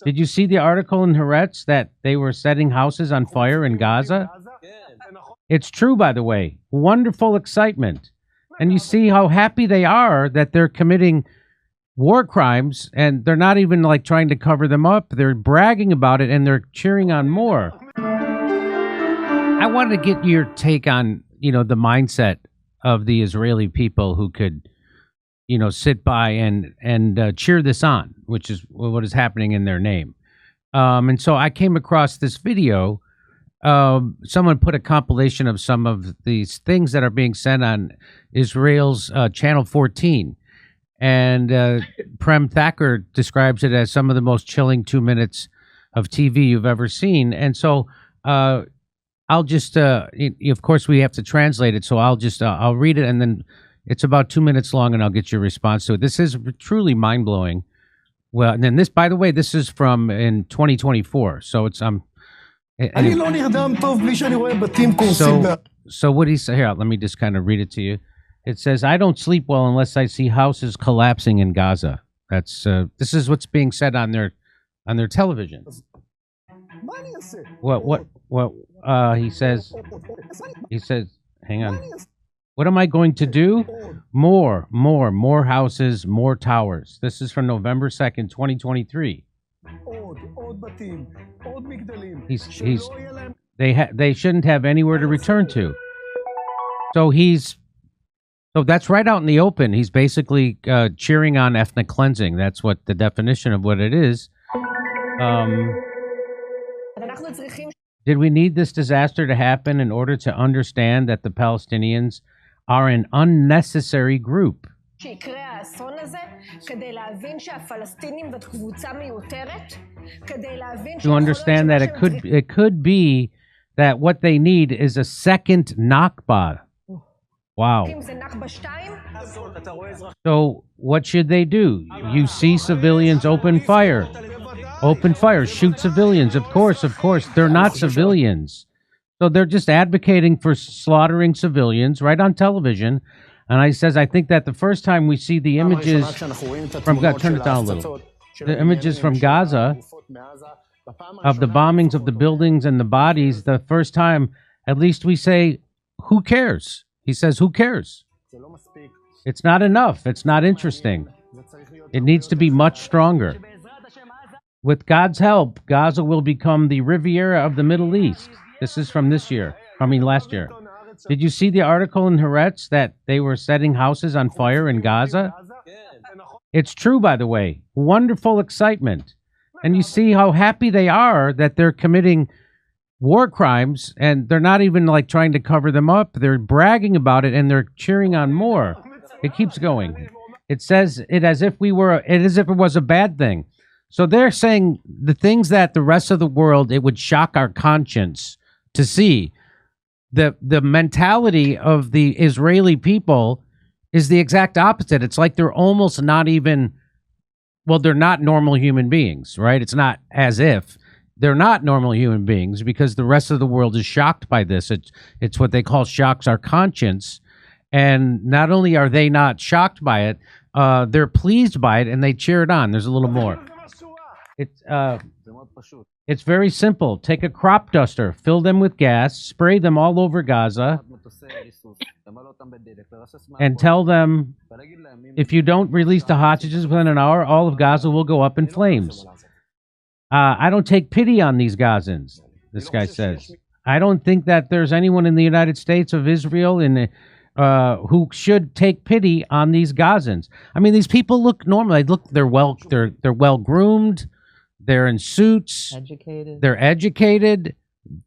Did you see the article in Haaretz that they were setting houses on fire in Gaza? It's true, by the way. Wonderful excitement. And you see how happy they are that they're committing war crimes, and they're not even like trying to cover them up. They're bragging about it, and they're cheering on more. I wanted to get your take on, the mindset of the Israeli people who could, sit by and cheer this on, which is what is happening in their name. And so I came across this video. Someone put a compilation of some of these things that are being sent on Israel's Channel 14. And Prem Thacker describes it as some of the most chilling 2 minutes of TV you've ever seen. And so I'll just, of course, we have to translate it. So I'll read it, and then it's about 2 minutes long, and I'll get your response to it. This is truly mind-blowing. Well, and then this, by the way, this is from in 2024. So it's so what he said here, let me just kind of read it to you. It says, "I don't sleep well unless I see houses collapsing in Gaza." That's this is what's being said on their television. What he says, hang on. What am I going to do? More houses, more towers. This is from November 2nd, 2023. They shouldn't have anywhere to return to. So that's right out in the open. He's basically cheering on ethnic cleansing. That's what the definition of what it is. Did we need this disaster to happen in order to understand that the Palestinians are an unnecessary group? To understand that it could be that what they need is a second Nakba. Wow. So what should they do? You see civilians open fire, shoot civilians. Of course, they're not civilians. So they're just advocating for slaughtering civilians right on television. And I think that the first time we see the images from Gaza, turn it down a little, the images from Gaza of the bombings of the buildings and the bodies, the first time, at least we say, who cares? He says, who cares? It's not enough. It's not interesting. It needs to be much stronger. With God's help, Gaza will become the Riviera of the Middle East. This is from last year. Did you see the article in Haaretz that they were setting houses on fire in Gaza? It's true, by the way. Wonderful excitement. And you see how happy they are that they're committing war crimes, and they're not even like trying to cover them up. They're bragging about it, and they're cheering on more. It keeps going. It says it as if it was a bad thing. So they're saying the things that the rest of the world, it would shock our conscience to see. The mentality of the Israeli people is the exact opposite. It's like they're almost not even, they're not normal human beings, right? It's not as if. They're not normal human beings because the rest of the world is shocked by this. It's what they call shocks our conscience. And not only are they not shocked by it, they're pleased by it, and they cheer it on. There's a little more. It's very simple. Take a crop duster, fill them with gas, spray them all over Gaza, and tell them, if you don't release the hostages within an hour, all of Gaza will go up in flames. I don't take pity on these Gazans, this guy says. I don't think that there's anyone in the United States of Israel who should take pity on these Gazans. I mean, these people look normal. They're well groomed. They're in suits. They're educated.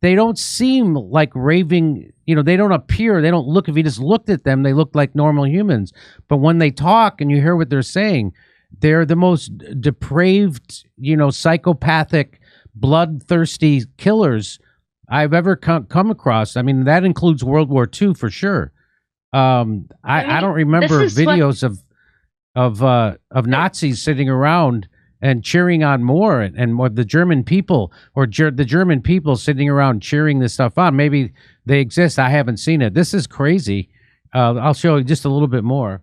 They don't seem like raving. They don't appear. They don't look. If you just looked at them, they look like normal humans. But when they talk and you hear what they're saying, they're the most depraved, psychopathic, bloodthirsty killers I've ever come across. I mean, that includes World War II for sure. I don't remember videos of Nazis sitting around and cheering on more, and more the German people the German people sitting around cheering this stuff on. Maybe they exist. I haven't seen it. This is crazy. I'll show you just a little bit more.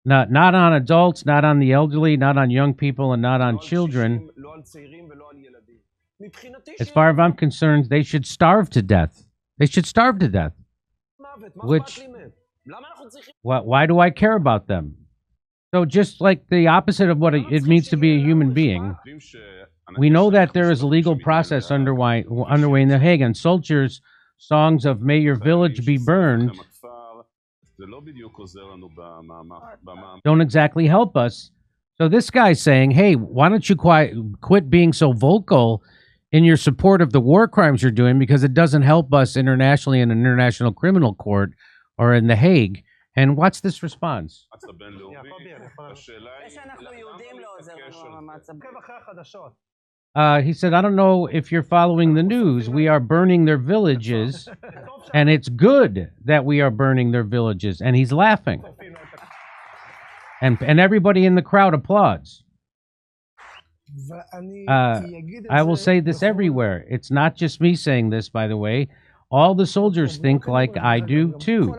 Not on adults, not on the elderly, not on young people, and not on children. As far as I'm concerned, they should starve to death. They should starve to death. Which, why do I care about them? So just like the opposite of what it means to be a human being, we know that there is a legal process underway in The Hague, and soldiers' songs of "May your village be burned" don't exactly help us. So this guy's saying, hey, why don't you quit being so vocal in your support of the war crimes you're doing, because it doesn't help us internationally in an international criminal court or in The Hague. And what's this response? He said, I don't know if you're following the news. We are burning their villages, and it's good that we are burning their villages. And he's laughing. And everybody in the crowd applauds. I will say this everywhere. It's not just me saying this, by the way. All the soldiers think like I do, too.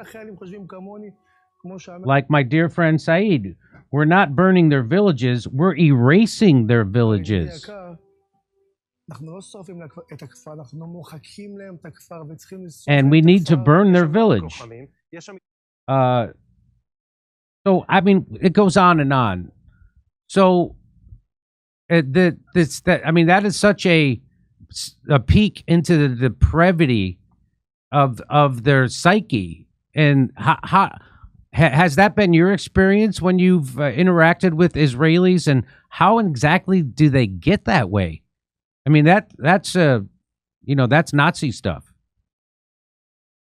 Like my dear friend Saeed. We're not burning their villages. We're erasing their villages. And we need to burn their village. So, I mean, it goes on and on. So, that is such a peek into the depravity of their psyche. And has that been your experience when you've interacted with Israelis, and how exactly do they get that way? I mean, that's Nazi stuff.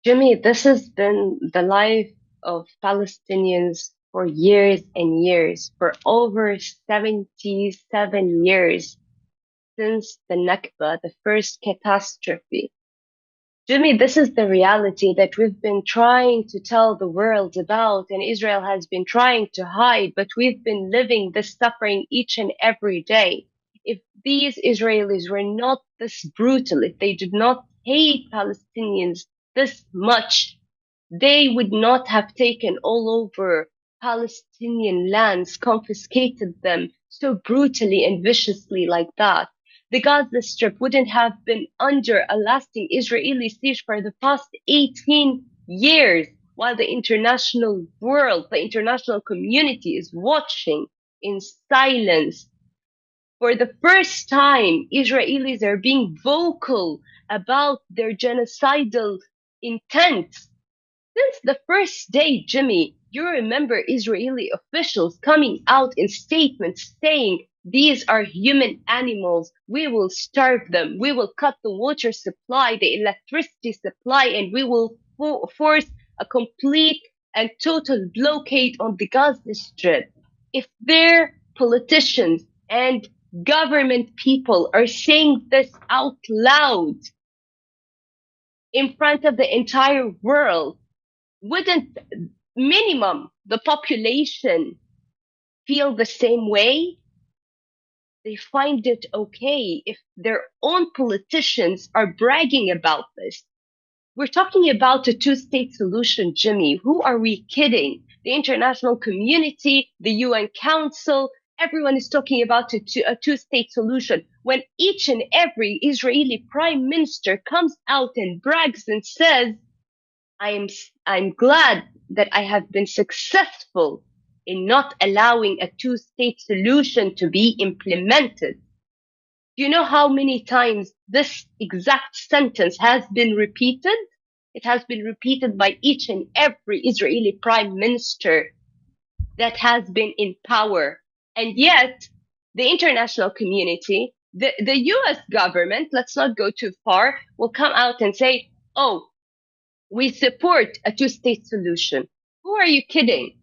Jimmy, this has been the life of Palestinians for years and years, for over 77 years since the Nakba, the first catastrophe. Jimmy, this is the reality that we've been trying to tell the world about, and Israel has been trying to hide, but we've been living this suffering each and every day. If these Israelis were not this brutal, if they did not hate Palestinians this much, they would not have taken all over Palestinian lands, confiscated them so brutally and viciously like that. The Gaza Strip wouldn't have been under a lasting Israeli siege for the past 18 years, while the international world, the international community is watching in silence. For the first time, Israelis are being vocal about their genocidal intent. Since the first day, Jimmy, you remember Israeli officials coming out in statements saying, these are human animals. We will starve them. We will cut the water supply, the electricity supply, and we will force a complete and total blockade on the Gaza Strip. If their politicians and government people are saying this out loud in front of the entire world, wouldn't minimum the population feel the same way? They find it okay if their own politicians are bragging about this. We're talking about a two-state solution, Jimmy. Who are we kidding? The international community, the UN Council, everyone is talking about a two-state solution. When each and every Israeli prime minister comes out and brags and says, I'm glad that I have been successful in not allowing a two-state solution to be implemented. Do you know how many times this exact sentence has been repeated? It has been repeated by each and every Israeli prime minister that has been in power. And yet, the international community, the US government, let's not go too far, will come out and say, oh, we support a two-state solution. Who are you kidding?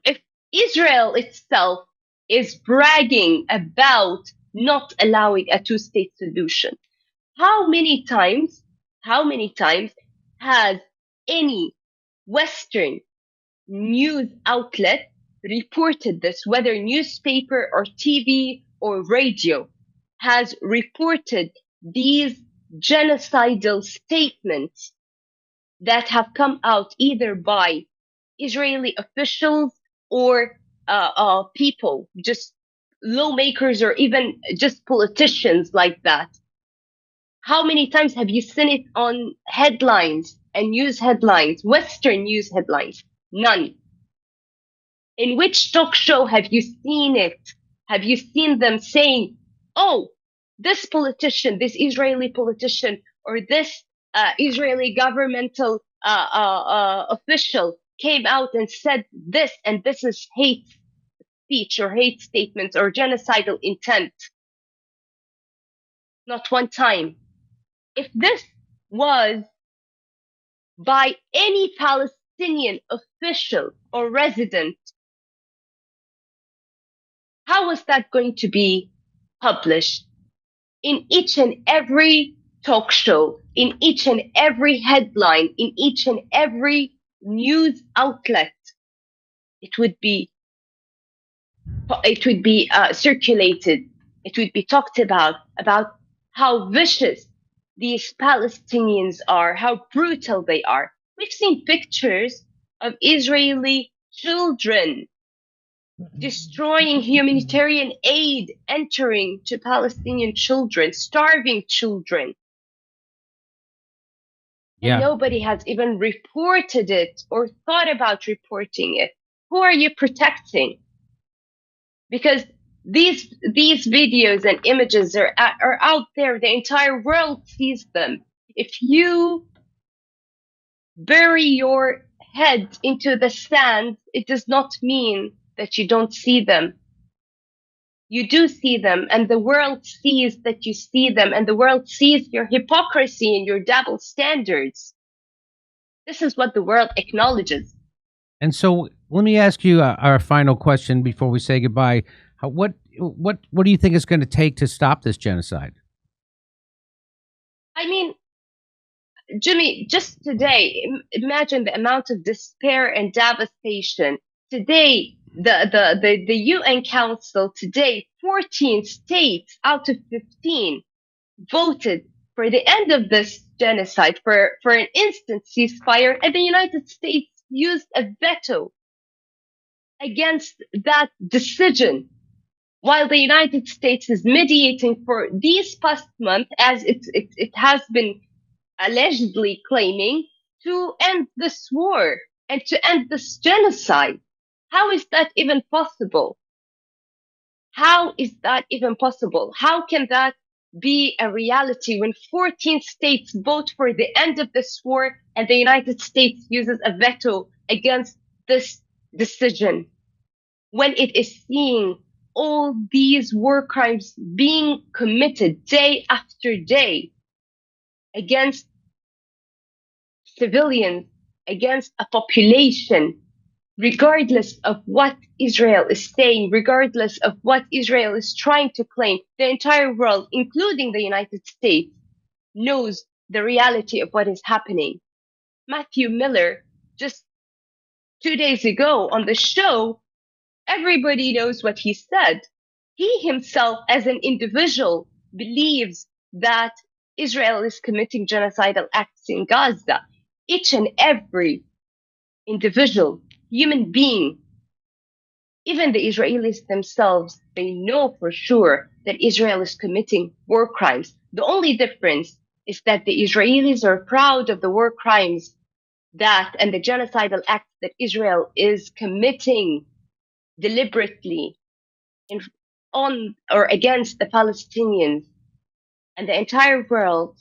If Israel itself is bragging about not allowing a two-state solution, how many times has any Western news outlet reported this, whether newspaper or TV or radio, has reported these genocidal statements that have come out either by Israeli officials or people, just lawmakers or even just politicians like that. How many times have you seen it on headlines and news headlines, Western news headlines? None. In which talk show have you seen it? Have you seen them saying, oh, this politician, this Israeli politician, or this Israeli governmental official came out and said this, and this is hate speech or hate statements or genocidal intent? Not one time. If this was by any Palestinian official or resident, how was that going to be published in each and every talk show, in each and every headline, in each and every news outlet? It would be circulated. It would be talked about how vicious these Palestinians are, how brutal they are. We've seen pictures of Israeli children destroying humanitarian aid, entering to Palestinian children, starving children. Yeah. And nobody has even reported it or thought about reporting it. Who are you protecting? Because these videos and images are out there. The entire world sees them. If you bury your head into the sand, it does not mean that you don't see them. You do see them, and the world sees that you see them, and the world sees your hypocrisy and your double standards. This is what the world acknowledges. And so let me ask you our final question before we say goodbye. What do you think it's going to take to stop this genocide? I mean, Jimmy, just today, imagine the amount of despair and devastation. Today, the UN Council today, 14 states out of 15 voted for the end of this genocide, for an instant ceasefire, and the United States used a veto against that decision, while the United States is mediating for these past month, as it has been allegedly claiming, to end this war and to end this genocide. How is that even possible? How is that even possible? How can that be a reality when 14 states vote for the end of this war and the United States uses a veto against this decision, when it is seeing all these war crimes being committed day after day against civilians, against a population, regardless of what Israel is saying, regardless of what Israel is trying to claim? The entire world, including the United States, knows the reality of what is happening. Matthew Miller, just 2 days ago on the show, everybody knows what he said. He himself, as an individual, believes that Israel is committing genocidal acts in Gaza. Each and every individual, human being, even the Israelis themselves, they know for sure that Israel is committing war crimes. The only difference is that the Israelis are proud of the war crimes and the genocidal acts that Israel is committing deliberately on or against the Palestinians. And the entire world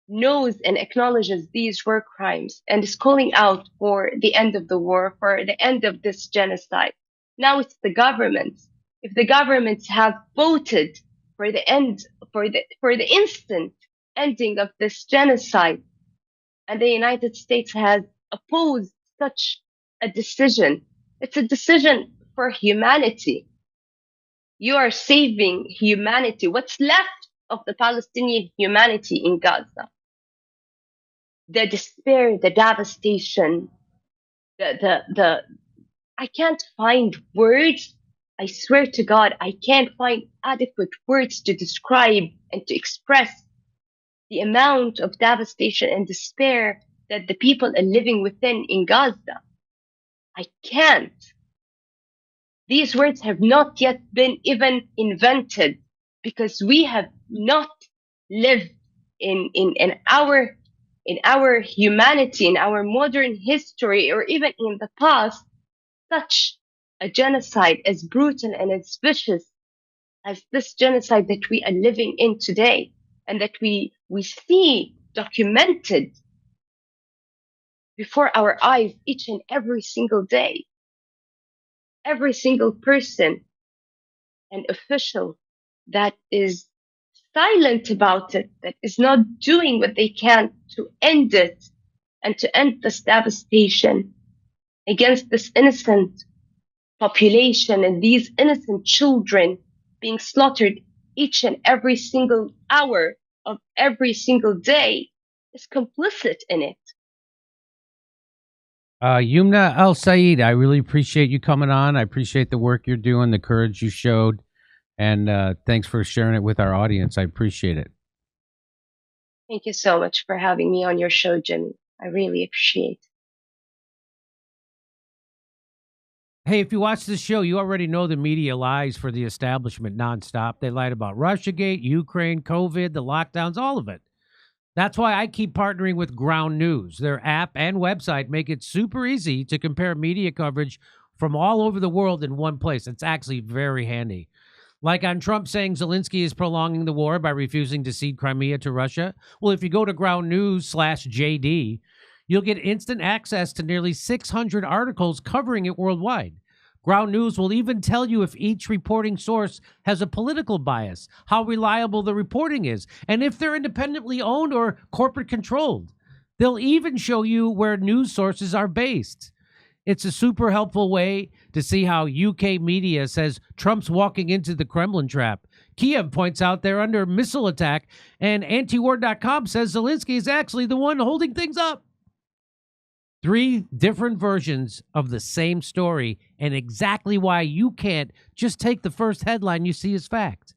knows and acknowledges these war crimes and is calling out for the end of the war, for the end of this genocide. Now it's the governments. If the governments have voted for the end, for the instant ending of this genocide, and the United States has opposed such a decision, it's a decision for humanity. You are saving humanity. What's left of the Palestinian humanity in Gaza? The despair, the devastation, I can't find words. I swear to God, I can't find adequate words to describe and to express the amount of devastation and despair that the people are living within in Gaza. I can't. These words have not yet been even invented because we have not lived in our humanity, in our modern history, or even in the past, such a genocide as brutal and as vicious as this genocide that we are living in today, and that we see documented before our eyes each and every single day. Every single person and official that is silent about it, that is not doing what they can to end it and to end this devastation against this innocent population and these innocent children being slaughtered each and every single hour of every single day, is complicit in it. Youmna Al Saeed, I really appreciate you coming on. I appreciate the work you're doing, the courage you showed, and thanks for sharing it with our audience. I appreciate it. Thank you so much for having me on your show, Jimmy. I really appreciate it. Hey, if you watch this show, you already know the media lies for the establishment nonstop. They lied about Russiagate, Ukraine, COVID, the lockdowns, all of it. That's why I keep partnering with Ground News. Their app and website make it super easy to compare media coverage from all over the world in one place. It's actually very handy. Like on Trump saying Zelensky is prolonging the war by refusing to cede Crimea to Russia. Well, if you go to Ground News/JD, you'll get instant access to nearly 600 articles covering it worldwide. Ground News will even tell you if each reporting source has a political bias, how reliable the reporting is, and if they're independently owned or corporate controlled. They'll even show you where news sources are based. It's a super helpful way to see how UK media says Trump's walking into the Kremlin trap. Kiev points out they're under missile attack, and antiwar.com says Zelensky is actually the one holding things up. 3 different versions of the same story, and exactly why you can't just take the first headline you see as fact,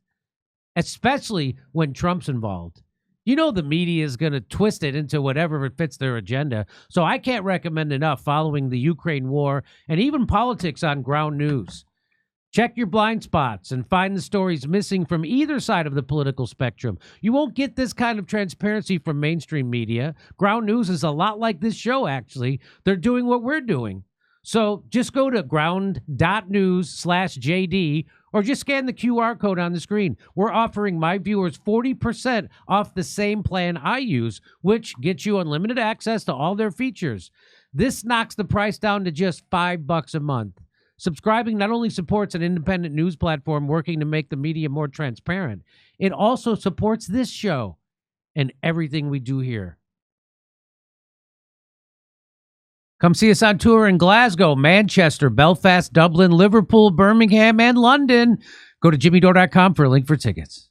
especially when Trump's involved. You know the media is going to twist it into whatever it fits their agenda, so I can't recommend enough following the Ukraine war and even politics on Ground News. Check your blind spots and find the stories missing from either side of the political spectrum. You won't get this kind of transparency from mainstream media. Ground News is a lot like this show, actually. They're doing what we're doing. So just go to ground.news/JD or just scan the QR code on the screen. We're offering my viewers 40% off the same plan I use, which gets you unlimited access to all their features. This knocks the price down to just $5 a month. Subscribing not only supports an independent news platform working to make the media more transparent, it also supports this show and everything we do here. Come see us on tour in Glasgow, Manchester, Belfast, Dublin, Liverpool, Birmingham, and London. Go to jimmydore.com for a link for tickets.